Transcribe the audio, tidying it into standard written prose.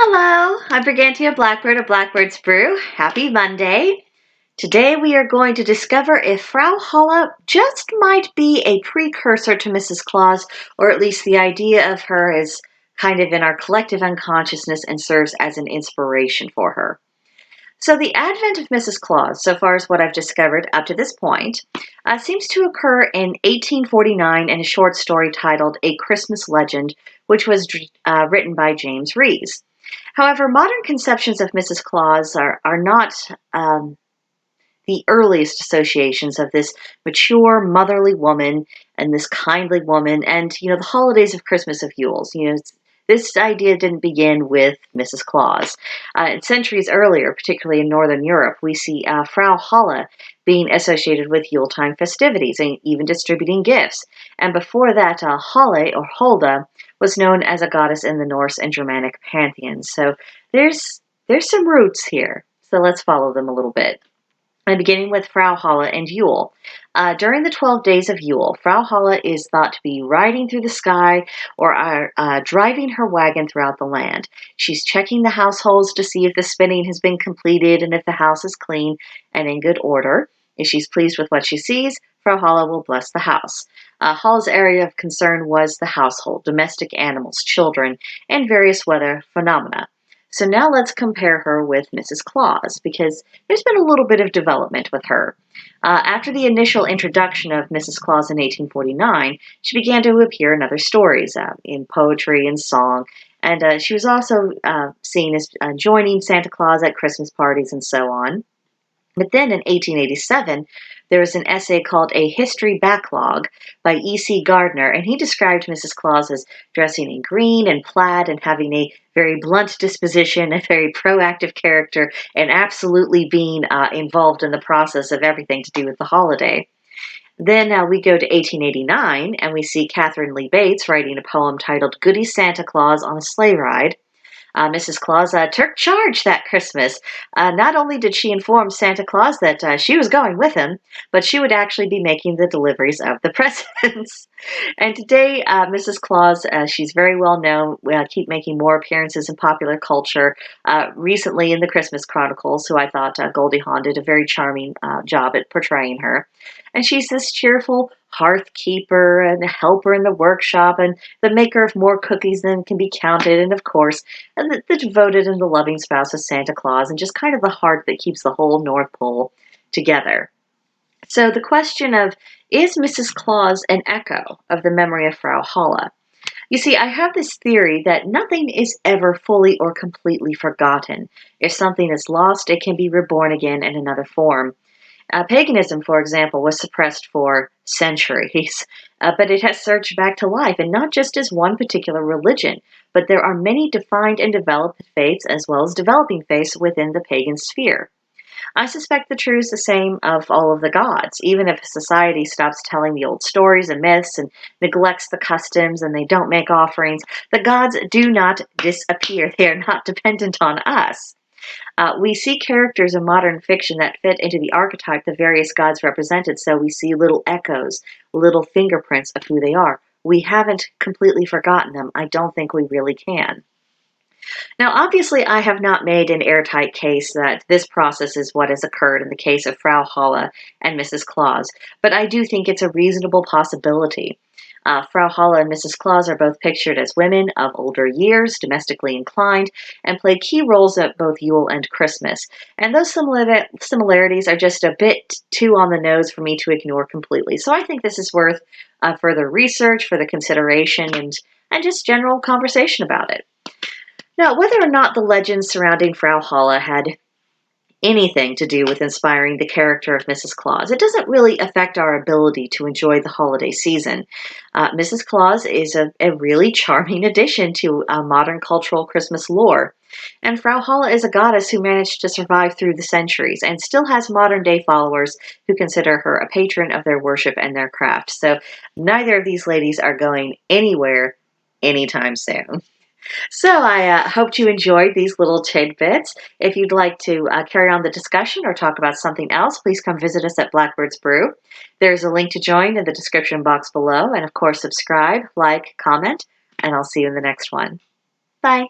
Hello, I'm Brigantia Blackbird of Blackbird's Brew. Happy Monday. Today we are going to discover if Frau Holle just might be a precursor to Mrs. Claus, or at least the idea of her is kind of in our collective unconsciousness and serves as an inspiration for her. So the advent of Mrs. Claus, so far as what I've discovered up to this point, seems to occur in 1849 in a short story titled A Christmas Legend, which was written by James Rees. However, modern conceptions of Mrs. Claus are not the earliest associations of this mature, motherly woman and this kindly woman and, the holidays of Christmas of Yule's. This idea didn't begin with Mrs. Claus. Centuries earlier, particularly in Northern Europe, we see Frau Holle being associated with Yuletime festivities and even distributing gifts. And before that, Holle or Hulda was known as a goddess in the Norse and Germanic pantheons. So there's some roots here. So let's follow them a little bit. And beginning with Frau Holle and Yule. During the 12 days of Yule, Frau Holle is thought to be riding through the sky or driving her wagon throughout the land. She's checking the households to see if the spinning has been completed and if the house is clean and in good order. If she's pleased with what she sees, Frau Holle will bless the house. Holle's area of concern was the household, domestic animals, children, and various weather phenomena. So now let's compare her with Mrs. Claus because there's been a little bit of development with her. After the initial introduction of Mrs. Claus in 1849, she began to appear in other stories, in poetry and song, and she was also seen as joining Santa Claus at Christmas parties and so on. But then in 1887, there was an essay called A History Backlog by E.C. Gardner, and he described Mrs. Claus as dressing in green and plaid and having a very blunt disposition, a very proactive character, and absolutely being involved in the process of everything to do with the holiday. Then we go to 1889, and we see Catherine Lee Bates writing a poem titled Goody Santa Claus on a Sleigh Ride. Mrs. Claus took charge that Christmas. Not only did she inform Santa Claus that she was going with him, but she would actually be making the deliveries of the presents. And today, Mrs. Claus, she's very well known, keep making more appearances in popular culture. Recently in the Christmas Chronicles, who I thought Goldie Hawn did a very charming job at portraying her. And she's this cheerful hearth keeper and a helper in the workshop and the maker of more cookies than can be counted. And of course, the devoted and the loving spouse of Santa Claus and just kind of the heart that keeps the whole North Pole together. So the question of, is Mrs. Claus an echo of the memory of Frau Holle? You see, I have this theory that nothing is ever fully or completely forgotten. If something is lost, it can be reborn again in another form. Paganism, for example, was suppressed for centuries, but it has surged back to life, and not just as one particular religion, but there are many defined and developed faiths as well as developing faiths within the pagan sphere. I suspect the truth is the same of all of the gods. Even if society stops telling the old stories and myths and neglects the customs and they don't make offerings, the gods do not disappear. They are not dependent on us. We see characters in modern fiction that fit into the archetype the various gods represented, so we see little echoes, little fingerprints of who they are. We haven't completely forgotten them. I don't think we really can. Now, obviously, I have not made an airtight case that this process is what has occurred in the case of Frau Holle and Mrs. Claus, but I do think it's a reasonable possibility. Frau Holle and Mrs. Claus are both pictured as women of older years, domestically inclined, and play key roles at both Yule and Christmas. And those similarities are just a bit too on the nose for me to ignore completely. So I think this is worth further research, further consideration, and just general conversation about it. Now, whether or not the legends surrounding Frau Holle had anything to do with inspiring the character of Mrs. Claus, it doesn't really affect our ability to enjoy the holiday season. Mrs. Claus is a really charming addition to modern cultural Christmas lore. And Frau Holle is a goddess who managed to survive through the centuries and still has modern day followers who consider her a patron of their worship and their craft. So neither of these ladies are going anywhere anytime soon. So I hope you enjoyed these little tidbits. If you'd like to carry on the discussion or talk about something else, please come visit us at Blackbird's Brew. There's a link to join in the description box below. And of course, subscribe, like, comment, and I'll see you in the next one. Bye.